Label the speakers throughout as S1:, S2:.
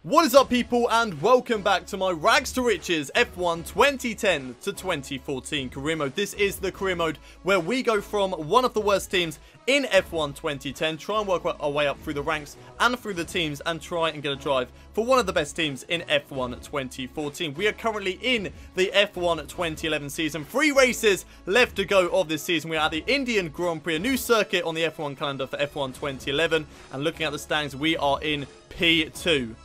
S1: What is up, people, and welcome back to my Rags to Riches F1 2010 to 2014 career mode. This is the career mode where we go from one of the worst teams in F1 2010, try and work our way up through the ranks and through the teams and try and get a drive for one of the best teams in F1 2014. We are currently in the F1 2011 season. 3 races left to go of this season. We are at the Indian Grand Prix, a new circuit on the F1 calendar for F1 2011, and looking at the standings, we are in P2.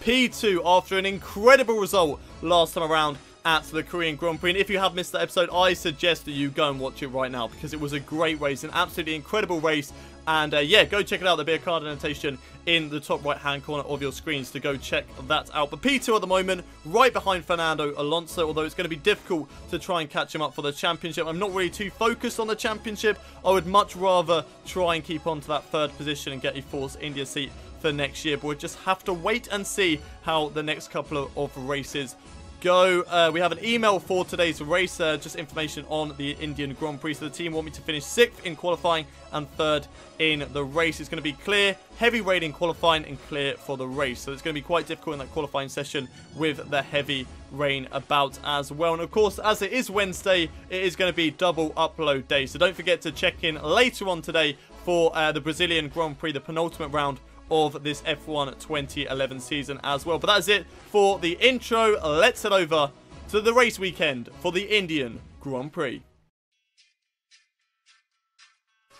S1: P2 after an incredible result last time around at the Korean Grand Prix. And if you have missed that episode, I suggest that you go and watch it right now because it was a great race, an absolutely incredible race. And yeah, go check it out. There'll be a card annotation in the top right hand corner of your screens to go check that out. But P2 at the moment, right behind Fernando Alonso, although it's going to be difficult to try and catch him up for the championship. I'm not really too focused on the championship. I would much rather try and keep on to that 3rd position and get a Force India seat for next year, but we'll just have to wait and see how the next couple of races go. We have an email for today's race, just information on the Indian Grand Prix. So the team want me to finish 6th in qualifying and 3rd in the race. It's going to be clear, heavy rain in qualifying and clear for the race. So it's going to be quite difficult in that qualifying session with the heavy rain about as well. And of course, as it is Wednesday, it is going to be double upload day. So don't forget to check in later on today for the Brazilian Grand Prix, the penultimate round of this F1 2011 season as well. But that is it for the intro. Let's head over to the race weekend for the Indian Grand Prix.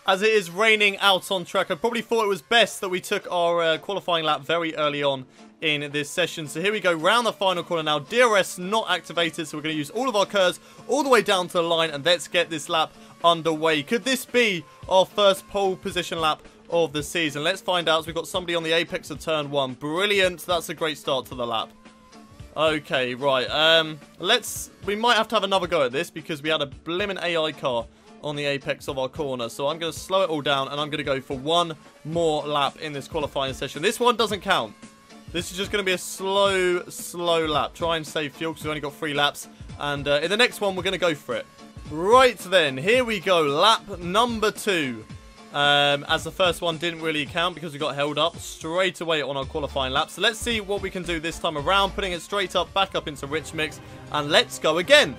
S1: As it is raining out on track, I probably thought it was best that we took our qualifying lap very early on in this session. So here we go, round the final corner now. DRS not activated, so we're going to use all of our curves all the way down to the line, and let's get this lap underway. Could this be our first pole position lap of the season? Let's find out. So we've got somebody on the apex of turn 1. Brilliant. That's a great start to the lap. Okay, right. We might have to have another go at this because we had a blimmin' AI car on the apex of our corner. So I'm going to slow it all down and I'm going to go for one more lap in this qualifying session. This one doesn't count. This is just going to be a slow lap. Try and save fuel because we've only got 3 laps. And in the next one, we're going to go for it. Right then, here we go. Lap number 2. As the first one didn't really count because we got held up straight away on our qualifying lap. So let's see what we can do this time around, putting it straight up, back up into Rich Mix, and let's go again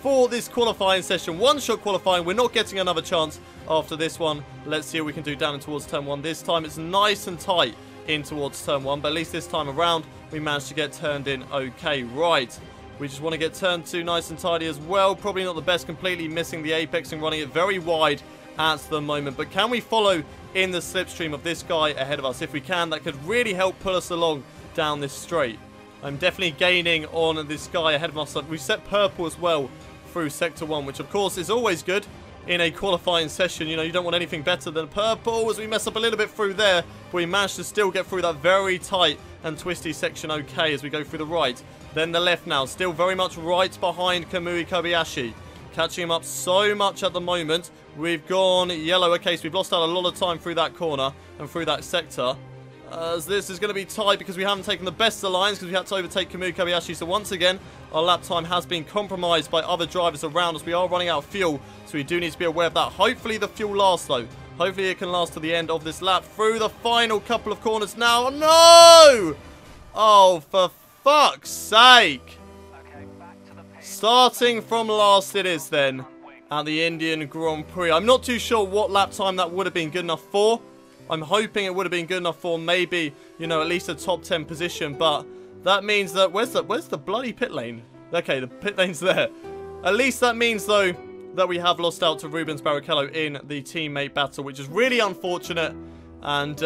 S1: for this qualifying session. One-shot qualifying. We're not getting another chance after this one. Let's see what we can do down towards turn 1. This time it's nice and tight in towards turn 1, but at least this time around we managed to get turned in okay. Right, we just want to get turn 2 nice and tidy as well. Probably not the best, completely missing the apex and running it very wide at the moment, but can we follow in the slipstream of this guy ahead of us? If we can, that could really help pull us along down this straight. I'm definitely gaining on this guy ahead of us. We set purple as well through sector 1, which of course is always good in a qualifying session. You know, you don't want anything better than purple, as we mess up a little bit through there, but we managed to still get through that very tight and twisty section okay as we go through the right, then the left now, still very much right behind Kamui Kobayashi. Catching him up so much at the moment. We've gone yellow. Okay, so we've lost out a lot of time through that corner and through that sector. As this is going to be tight because we haven't taken the best of the lines because we had to overtake Kamui Kobayashi. So once again, our lap time has been compromised by other drivers around us. We are running out of fuel, so we do need to be aware of that. Hopefully the fuel lasts though. Hopefully it can last to the end of this lap. Through the final couple of corners now. No! Oh, for fuck's sake. Starting from last it is then at the Indian Grand Prix. I'm not too sure what lap time that would have been good enough for. I'm hoping it would have been good enough for maybe, you know, at least a top 10 position. But that means that... Where's the bloody pit lane? Okay, the pit lane's there. At least that means, though, that we have lost out to Rubens Barrichello in the teammate battle, which is really unfortunate. And,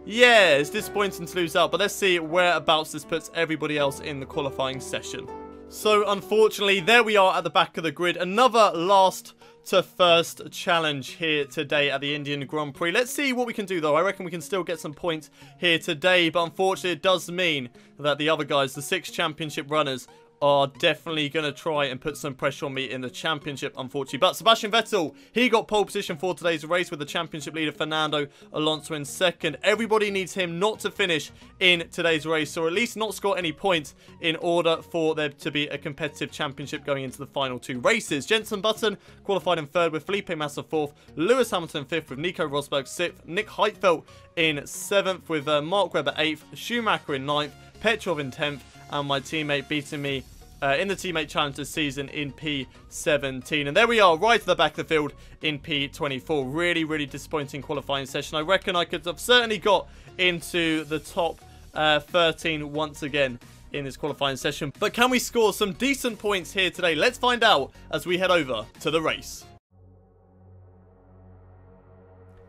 S1: yeah, it's disappointing to lose out. But let's see whereabouts this puts everybody else in the qualifying session. So, unfortunately, there we are at the back of the grid. Another last to first challenge here today at the Indian Grand Prix. Let's see what we can do, though. I reckon we can still get some points here today. But unfortunately, it does mean that the other guys, the 6 championship runners, are definitely going to try and put some pressure on me in the championship, unfortunately. But Sebastian Vettel, he got pole position for today's race with the championship leader Fernando Alonso in second. Everybody needs him not to finish in today's race, or at least not score any points in order for there to be a competitive championship going into the final 2 races. Jenson Button qualified in 3rd with Felipe Massa 4th, Lewis Hamilton 5th with Nico Rosberg 6th, Nick Heidfeld in 7th with Mark Webber 8th, Schumacher in 9th, Petrov in 10th, and my teammate beating me in the teammate challenge this season in P17. And there we are, right to the back of the field in P24. Really, really disappointing qualifying session. I reckon I could have certainly got into the top 13 once again in this qualifying session. But can we score some decent points here today? Let's find out as we head over to the race.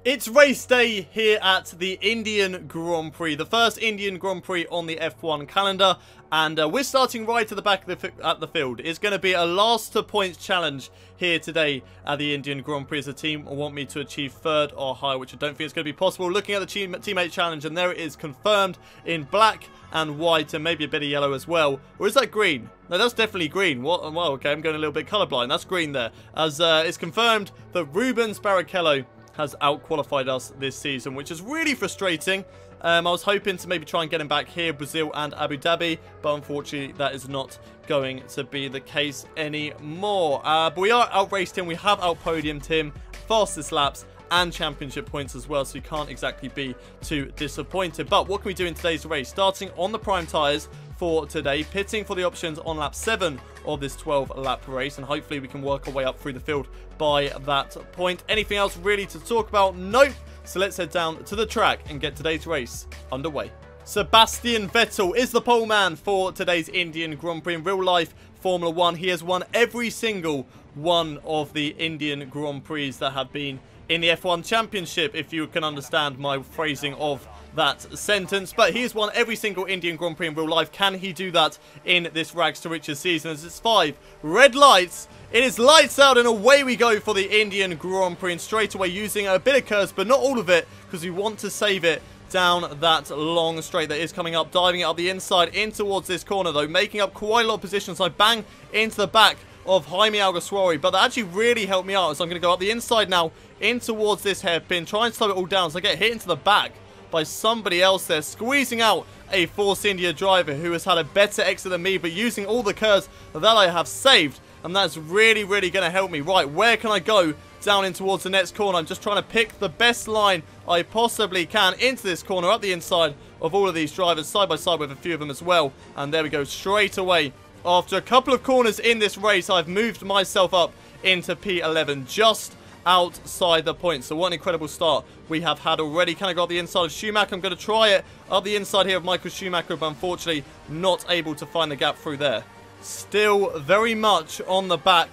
S1: It's race day here at the Indian Grand Prix, the first Indian Grand Prix on the F1 calendar, and we're starting right to the back of the field. It's going to be a last to points challenge here today at the Indian Grand Prix as the team want me to achieve 3rd or higher, which I don't think is going to be possible. Looking at the teammate challenge, and there it is confirmed in black and white and maybe a bit of yellow as well. Or is that green? No, that's definitely green. What? Well, okay, I'm going a little bit colorblind. That's green there. As it's confirmed that Rubens Barrichello has out-qualified us this season, which is really frustrating. I was hoping to maybe try and get him back here, Brazil and Abu Dhabi, but unfortunately that is not going to be the case anymore. But we are out-raced him, we have out-podiumed him, fastest laps and championship points as well, so you can't exactly be too disappointed. But what can we do in today's race? Starting on the prime tyres for today, pitting for the options on lap 7 of this 12-lap race, and hopefully we can work our way up through the field by that point. Anything else really to talk about? Nope. So let's head down to the track and get today's race underway. Sebastian Vettel is the pole man for today's Indian Grand Prix in real life Formula One. He has won every single one of the Indian Grand Prix that have been in the F1 Championship, if you can understand my phrasing of that sentence. But he has won every single Indian Grand Prix in real life. Can he do that in this Rags to Riches season? As it's 5 red lights, it is lights out and away we go for the Indian Grand Prix, and straight away using a bit of curse, but not all of it, because we want to save it down that long straight that is coming up, diving it up the inside in towards this corner though, making up quite a lot of positions. I bang into the back of Jaime Alguersuari, but that actually really helped me out, so I'm going to go up the inside now in towards this hairpin, try and slow it all down, so I get hit into the back by somebody else there, squeezing out a Force India driver who has had a better exit than me, but using all the curves that I have saved, and that's really, really going to help me. Right, where can I go down in towards the next corner? I'm just trying to pick the best line I possibly can into this corner, up the inside of all of these drivers, side by side with a few of them as well, and there we go, straight away. After a couple of corners in this race, I've moved myself up into P11, just outside the point. So what an incredible start we have had already. Can I go up the inside of Schumacher? I'm going to try it up the inside here of Michael Schumacher, but unfortunately not able to find the gap through there. Still very much on the back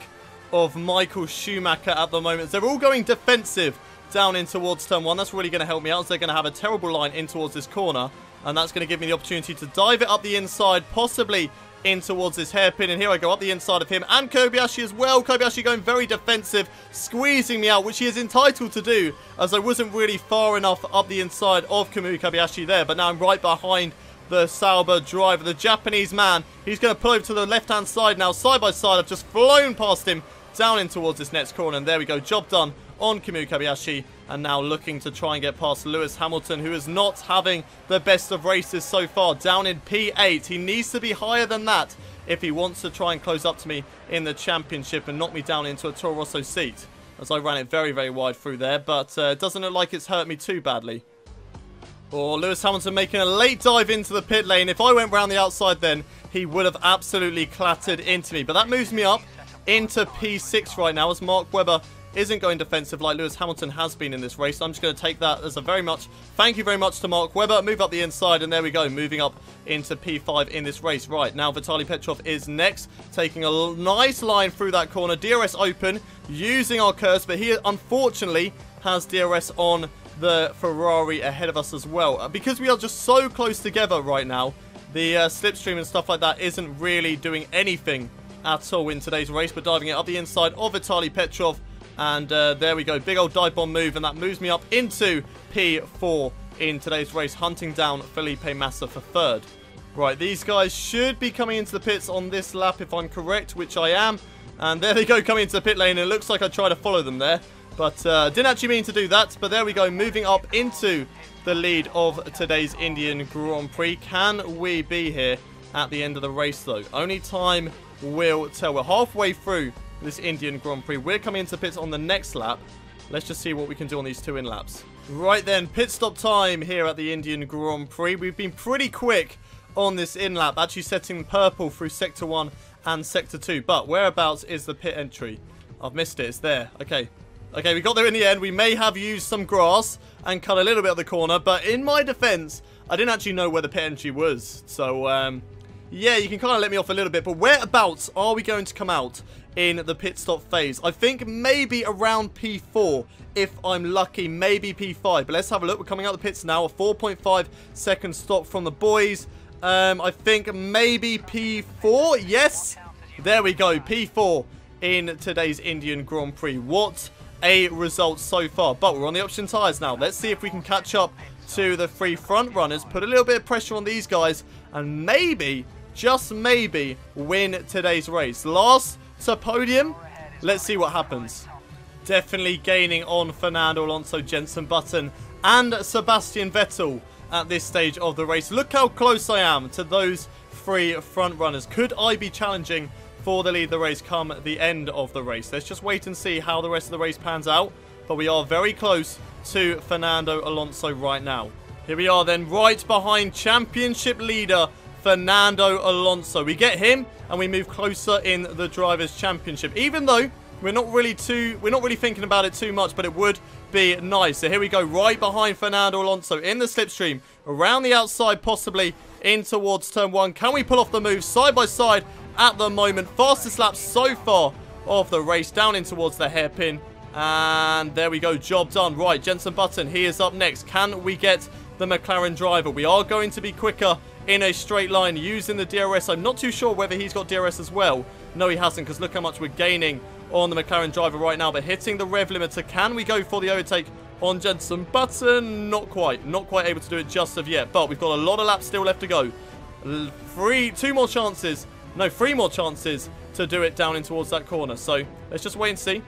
S1: of Michael Schumacher at the moment. They're all going defensive down in towards turn 1. That's really going to help me out, as they're going to have a terrible line in towards this corner, and that's going to give me the opportunity to dive it up the inside, possibly in towards this hairpin, and here I go up the inside of him and Kobayashi as well. Kobayashi going very defensive, squeezing me out, which he is entitled to do, as I wasn't really far enough up the inside of Kamui Kobayashi there, but now I'm right behind the Sauber driver, the Japanese man. He's going to pull over to the left-hand side now, side by side. I've just flown past him down in towards this next corner, and there we go, job done on Kamui Kobayashi, and now looking to try and get past Lewis Hamilton, who is not having the best of races so far, down in P8. He needs to be higher than that if he wants to try and close up to me in the championship and knock me down into a Toro Rosso seat, as I ran it very, very wide through there, but it doesn't look like it's hurt me too badly. Or Lewis Hamilton making a late dive into the pit lane. If I went round the outside then, he would have absolutely clattered into me, but that moves me up into P6 right now, as Mark Webber isn't going defensive like Lewis Hamilton has been in this race. So I'm just going to take that as a very much thank you very much to Mark Webber. Move up the inside, and there we go, moving up into P5 in this race. Right, now Vitaly Petrov is next, taking a nice line through that corner. DRS open, using our curse, but he unfortunately has DRS on the Ferrari ahead of us as well. Because we are just so close together right now, the slipstream and stuff like that isn't really doing anything at all in today's race, but diving it up the inside of Vitaly Petrov. And there we go, big old dive bomb move, and that moves me up into P4 in today's race, hunting down Felipe Massa for third. Right, these guys should be coming into the pits on this lap if I'm correct, which I am. And there they go, coming into the pit lane. It looks like I tried to follow them there, but didn't actually mean to do that. But there we go, moving up into the lead of today's Indian Grand Prix. Can we be here at the end of the race, though? Only time will tell. We're halfway through this Indian Grand Prix. We're coming into pits on the next lap. Let's just see what we can do on these 2 in-laps. Right then, pit stop time here at the Indian Grand Prix. We've been pretty quick on this in-lap, actually setting purple through Sector 1 and Sector 2. But whereabouts is the pit entry? I've missed it. It's there. Okay. Okay, we got there in the end. We may have used some grass and cut a little bit of the corner. But in my defense, I didn't actually know where the pit entry was. So, yeah, you can kind of let me off a little bit. But whereabouts are we going to come out in the pit stop phase? I think maybe around P4. If I'm lucky, maybe P5. But let's have a look. We're coming out the pits now. A 4.5 second stop from the boys. I think maybe P4. Yes. There we go. P4 in today's Indian Grand Prix. What a result so far. But we're on the option tyres now. Let's see if we can catch up to the 3 front runners. Put a little bit of pressure on these guys. And maybe, just maybe, win today's race. Last to podium. Let's see what happens. Definitely gaining on Fernando Alonso, Jenson Button, and Sebastian Vettel at this stage of the race. Look how close I am to those 3 front runners. Could I be challenging for the lead of the race come the end of the race? Let's just wait and see how the rest of the race pans out. But we are very close to Fernando Alonso right now. Here we are then, right behind championship leader Fernando Alonso. We get him and we move closer in the Drivers' Championship. Even though we're not really thinking about it too much, but it would be nice. So here we go, right behind Fernando Alonso in the slipstream, around the outside, possibly in towards turn 1. Can we pull off the move side by side at the moment? Fastest lap so far of the race, down in towards the hairpin. And there we go, job done. Right, Jenson Button, he is up next. Can we get the McLaren driver? We are going to be quicker in a straight line using the DRS. I'm not too sure whether he's got DRS as well. No, he hasn't, because look how much we're gaining on the McLaren driver right now. But hitting the rev limiter, can we go for the overtake on Jenson Button? Not quite able to do it just of yet. But we've got a lot of laps still left to go. 3 more chances to do it down in towards that corner. So let's just wait and see.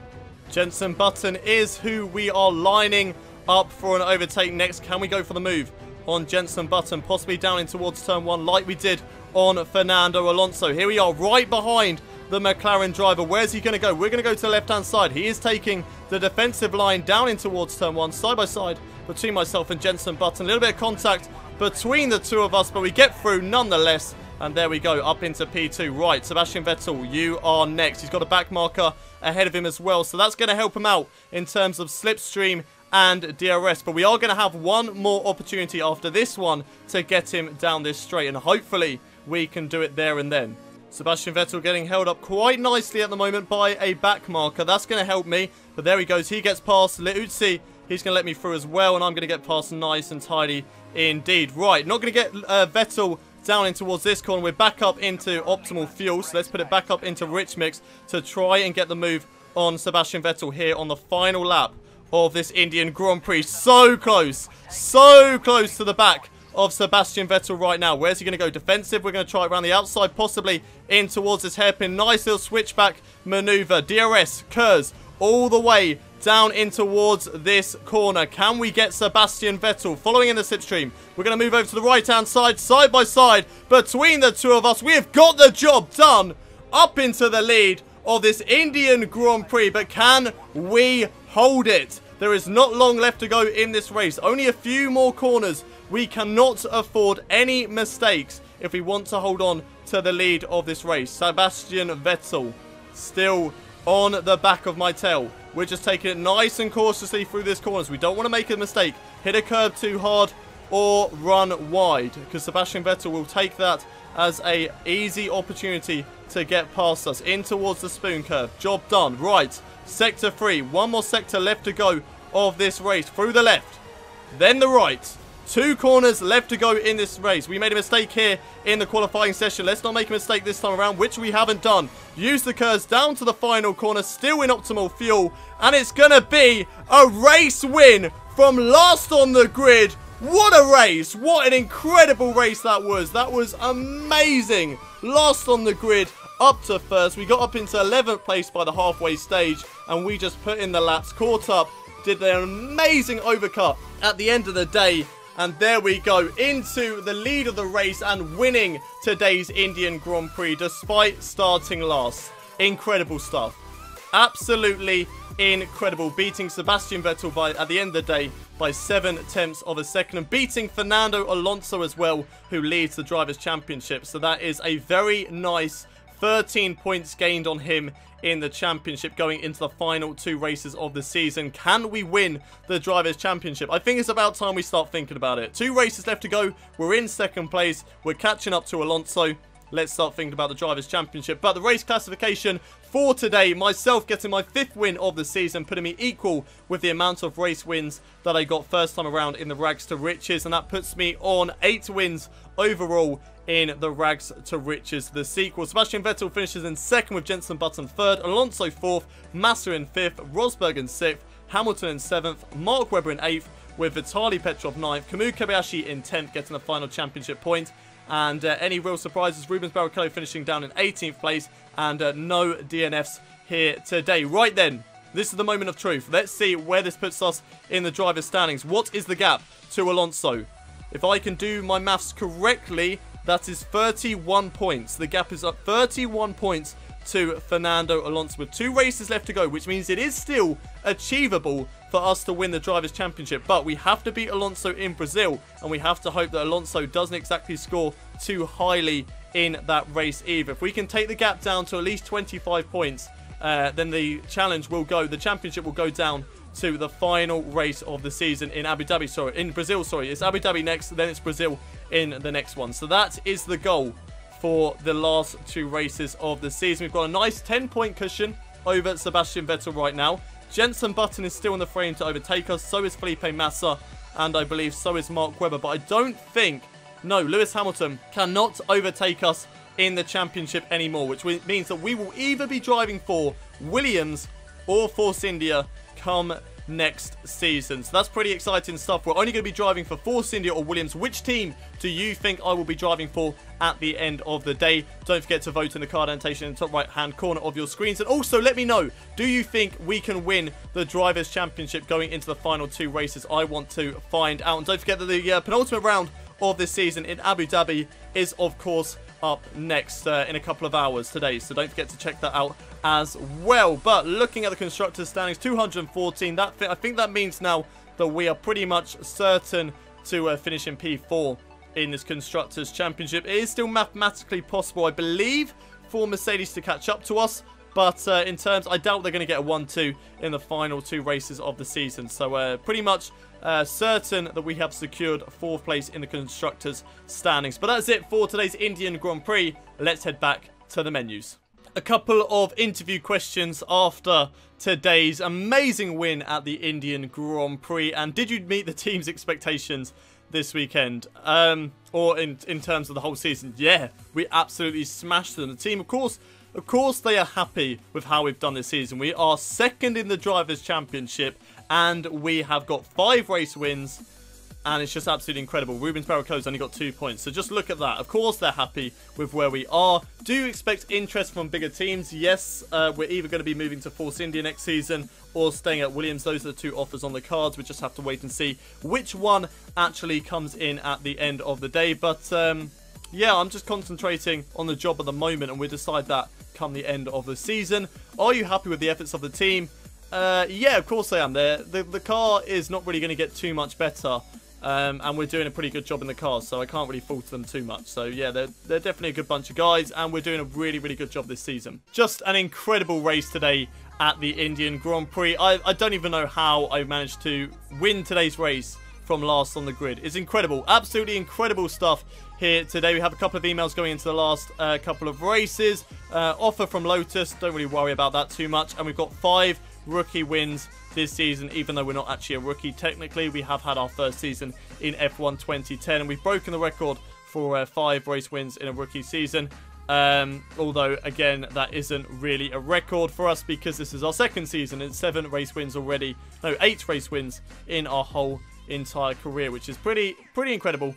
S1: Jenson Button is who we are lining up for an overtake next. Can we go for the move on Jenson Button, possibly down in towards turn 1 like we did on Fernando Alonso? Here we are, right behind the McLaren driver. Where's he going to go? We're going to go to the left-hand side. He is taking the defensive line down in towards turn 1, side by side between myself and Jenson Button. A little bit of contact between the 2 of us, but we get through nonetheless. And there we go, up into P2. Right, Sebastian Vettel, you are next. He's got a back marker ahead of him as well, so that's going to help him out in terms of slipstream and DRS. But we are going to have one more opportunity after this one to get him down this straight, and hopefully we can do it there and then. Sebastian Vettel getting held up quite nicely at the moment by a back marker. That's going to help me, but there he goes. He gets past Lotus. He's going to let me through as well, and I'm going to get past nice and tidy indeed. Right, not going to get Vettel down in towards this corner. We're back up into optimal fuel, so let's put it back up into rich mix to try and get the move on Sebastian Vettel here on the final lap of this Indian Grand Prix. So close to the back of Sebastian Vettel right now. Where's he going to go? Defensive. We're going to try it around the outside, possibly in towards this hairpin. Nice little switchback maneuver. DRS, Kurz, all the way down in towards this corner. Can we get Sebastian Vettel following in the slipstream? We're going to move over to the right-hand side by side between the 2 of us. We have got the job done up into the lead of this Indian Grand Prix, but can we hold it? There is not long left to go in this race. Only a few more corners. We cannot afford any mistakes if we want to hold on to the lead of this race. Sebastian Vettel still on the back of my tail. We're just taking it nice and cautiously through this corner, so we don't want to make a mistake. Hit a curb too hard or run wide, because Sebastian Vettel will take that as a easy opportunity to get past us in towards the spoon curve. Job done. Right, sector 3. One more sector left to go of this race. Through the left, then the right. 2 corners left to go in this race. We made a mistake here in the qualifying session. Let's not make a mistake this time around, which we haven't done. Use the curves down to the final corner, still in optimal fuel. And it's going to be a race win from last on the grid What a race! What an incredible race that was. That was amazing. Last on the grid, up to first. We got up into 11th place by the halfway stage, and we just put in the laps, caught up, did an amazing overcut at the end of the day. And there we go, into the lead of the race and winning today's Indian Grand Prix despite starting last. Incredible stuff. Absolutely incredible. Beating Sebastian Vettel at the end of the day by 7/10 of a second. And beating Fernando Alonso as well, who leads the Drivers' Championship. So that is a very nice 13 points gained on him in the championship going into the final 2 races of the season. Can we win the Drivers' Championship? I think it's about time we start thinking about it. 2 races left to go. We're in 2nd place. We're catching up to Alonso. Let's start thinking about the Drivers' Championship. But the race classification for today, myself getting my 5th win of the season, putting me equal with the amount of race wins that I got first time around in the Rags to Riches. And that puts me on 8 wins overall in the Rags to Riches, the sequel. Sebastian Vettel finishes in 2nd with Jenson Button 3rd, Alonso 4th, Massa in 5th, Rosberg in 6th, Hamilton in 7th, Mark Webber in 8th, with Vitaly Petrov 9th, Kamui Kobayashi in 10th, getting the final championship point. And any real surprises, Rubens Barrichello finishing down in 18th place, and no DNFs here today. Right then, this is the moment of truth. Let's see where this puts us in the driver's standings. What is the gap to Alonso? If I can do my maths correctly, that is 31 points. The gap is up 31 points to Fernando Alonso with 2 races left to go, which means it is still achievable for us to win the Drivers' Championship. But we have to beat Alonso in Brazil, and we have to hope that Alonso doesn't exactly score too highly in that race either. If we can take the gap down to at least 25 points, then the championship will go down to the final race of the season in Brazil. It's Abu Dhabi next, then it's Brazil in the next one. So that is the goal for the last 2 races of the season. We've got a nice 10-point cushion over Sebastian Vettel right now. Jenson Button is still in the frame to overtake us. So is Felipe Massa. And I believe so is Mark Webber. But I don't think... No, Lewis Hamilton cannot overtake us in the championship anymore. Which means that we will either be driving for Williams or Force India come next season. So that's pretty exciting stuff. We're only going to be driving for Force India or Williams. Which team do you think I will be driving for at the end of the day? Don't forget to vote in the card annotation in the top right hand corner of your screens. And also let me know, do you think we can win the Drivers' Championship going into the final 2 races? I want to find out. And don't forget that the penultimate round of this season in Abu Dhabi is of course up next in a couple of hours today, so don't forget to check that out as well. But looking at the constructors standings, 214, I think that means now that we are pretty much certain to finish in P4 in this constructors championship. It is still mathematically possible, I believe, for Mercedes to catch up to us, but in terms, I doubt they're going to get a 1-2 in the final 2 races of the season. So pretty much certain that we have secured 4th place in the constructors standings. But that's it for today's Indian Grand Prix. Let's head back to the menus. A couple of interview questions after today's amazing win at the Indian Grand Prix. And did you meet the team's expectations this weekend? Or in terms of the whole season? Yeah, we absolutely smashed them. The team, of course, they are happy with how we've done this season. We are 2nd in the Drivers' Championship, and we have got 5 race wins, and it's just absolutely incredible. Rubens Barrichello's only got 2 points, so just look at that. Of course, they're happy with where we are. Do you expect interest from bigger teams? Yes, we're either going to be moving to Force India next season or staying at Williams. Those are the 2 offers on the cards. We just have to wait and see which one actually comes in at the end of the day. But yeah, I'm just concentrating on the job at the moment, and we'll decide that come the end of the season. Are you happy with the efforts of the team? Yeah, of course I am. The car is not really going to get too much better, and we're doing a pretty good job in the cars, so I can't really fault them too much. So yeah, they're definitely a good bunch of guys, and we're doing a really, really good job this season. Just an incredible race today at the Indian Grand Prix. I don't even know how I managed to win today's race from last on the grid. It's incredible. Absolutely incredible stuff here today. We have a couple of emails going into the last couple of races. Offer from Lotus. Don't really worry about that too much. And we've got 5 rookie wins this season, even though we're not actually a rookie. Technically, we have had our first season in F1 2010, and we've broken the record for 5 race wins in a rookie season. Although, again, that isn't really a record for us because this is our 2nd season and 7 race wins already. No, 8 race wins in our whole entire career, which is pretty incredible.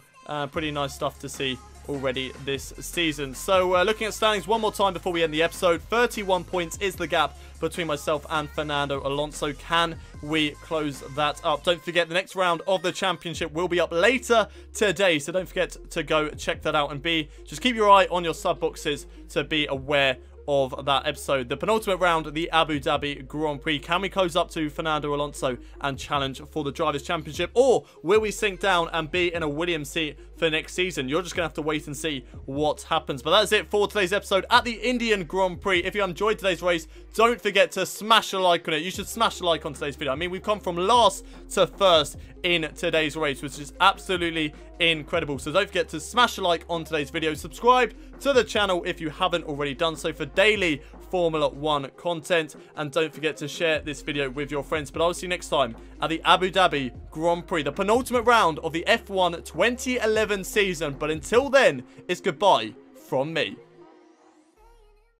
S1: Pretty nice stuff to see already this season. So looking at standings one more time before we end the episode. 31 points is the gap between myself and Fernando Alonso. Can we close that up? Don't forget, the next round of the championship will be up later today, so don't forget to go check that out, and just keep your eye on your sub boxes to be aware of that episode. The penultimate round, the Abu Dhabi Grand Prix. Can we close up to Fernando Alonso and challenge for the Drivers' Championship, or will we sink down and be in a Williams seat for next season? You're just going to have to wait and see what happens. But that's it for today's episode at the Indian Grand Prix. If you enjoyed today's race, don't forget to smash a like on it. You should smash a like on today's video. I mean, we've come from last to first in today's race, which is absolutely incredible. So don't forget to smash a like on today's video. Subscribe to the channel if you haven't already done so for daily Formula One content, and don't forget to share this video with your friends. But I'll see you next time at the Abu Dhabi Grand Prix, the penultimate round of the F1 2011 season. But until then, it's goodbye from me.